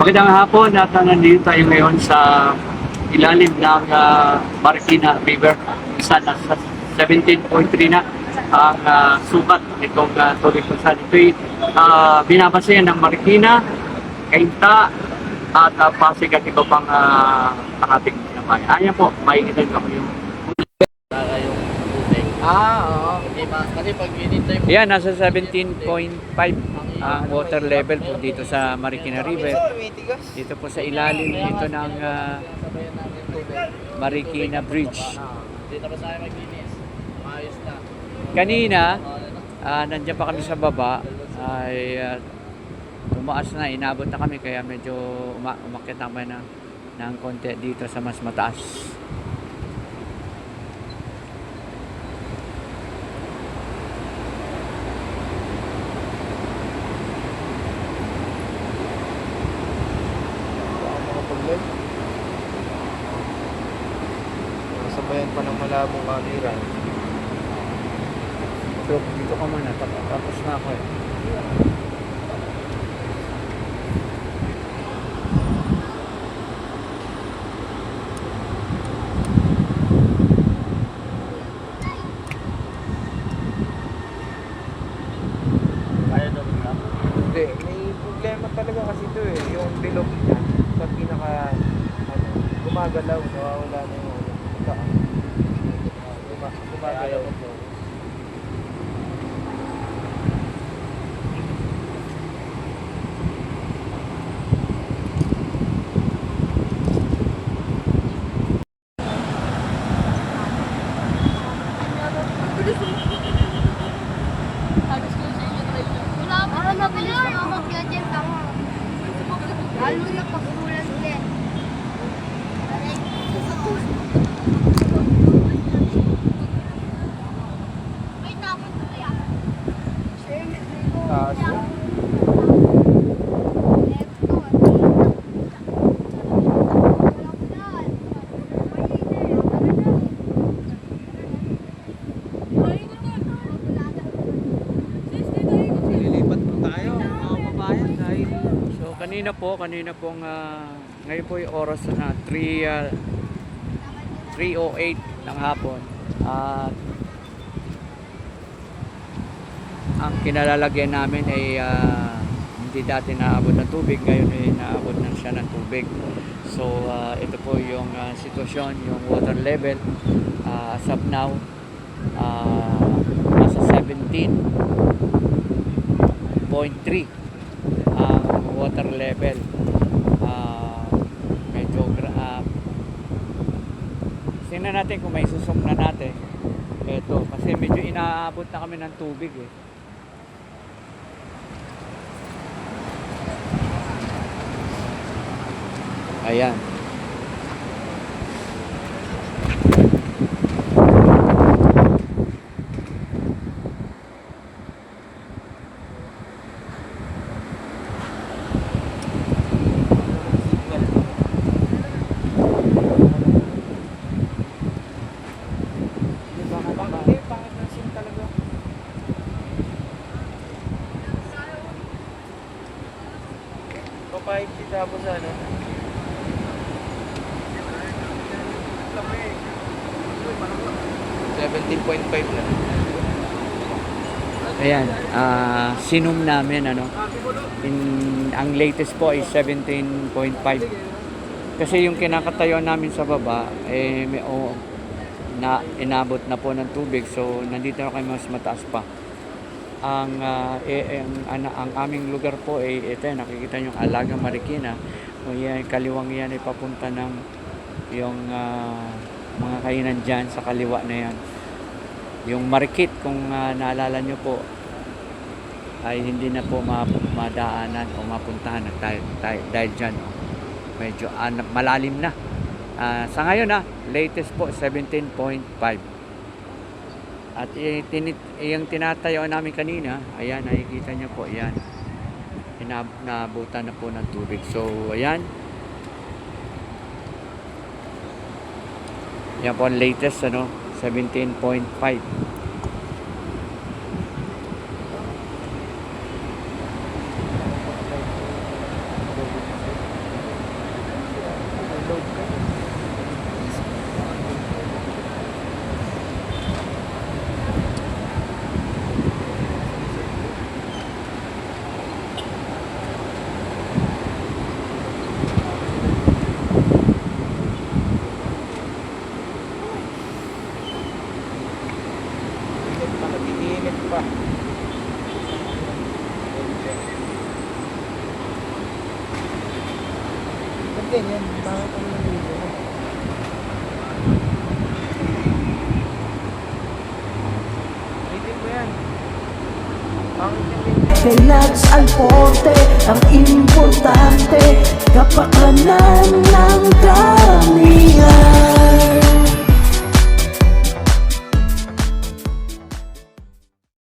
Magandang hapon at nandito tayo ngayon sa ilalim ng Marikina River. Isa na sa 17.3 na ang sukat nitong tubig kung ito'y binabasehan ng Marikina, Cainta at Pasig at iba pang ating pinamay. Ayan po, maiitin ako yung Yung tubig. Oo. Hindi kasi pag inintay mo. yan, nasa 17.5 ang water level po dito sa Marikina River. Dito po sa ilalim dito ng Sabayan namin yung tubig. Marikina Bridge. Hindi na ba tayo maglinis? Maayos na. Kanina, nandiyan pa kami sa baba, ay tumaas na, inabot na kami kaya medyo umakyat na kami ng konti dito sa mas mataas. Sabayan pa ng malabong camera. So, dito ka muna, tapos na ako eh. Kaya daw ba? Hindi, may problema talaga kasi ito eh. Yung bilog niya, sa pinaka, gumagalaw, nawawala na yung pagkaan. Gumagalaw ito. Lalo na pag ulan din. May tapos ko yan. Taas na. Lilipat po tayo, mga kababayan, dahil So, kanina pong, ngayon po yung oras na 3:08 ng hapon. At ang kinalalagyan namin ay hindi dati naabot ng tubig, ngayon ay naabot na siya ng tubig. So, ito po yung sitwasyon, yung water level as of now, nasa 17.3 ang water level. Medyo tingnan natin kung may susum na natin ito, kasi medyo inaabot na kami ng tubig eh. Ayan. pangit ng sim talaga. Papayag si tapos ano. 17.5 na. Ayan, sinum namin ano. Ang latest po ay 17.5. Kasi yung kinakatayo namin sa baba na inabot na po ng tubig, so nandito na kami mas mataas pa. Ang aming lugar po ay ito, nakikita niyo ang Alagang Marikina. O yan, kaliwang yan ay papunta ng yung mga kainan dyan sa kaliwa na yan. Yung Marikit, kung naalala nyo po, ay hindi na po madaanan o mapuntahan dahil dyan. Medyo malalim na. Sa ngayon latest po 17.5. At yung tinatayo namin kanina, ayan, nakikita nyo po, ayan. Nabutan na po ng tubig. So, ayan. Yan po ang latest, 17.5. ganyan. Bakit ang naliligo ko? Pwede mo yan. Pangit yung ganyan. Kay Nags Alporte, ang importante, kapakanan ng karamihan.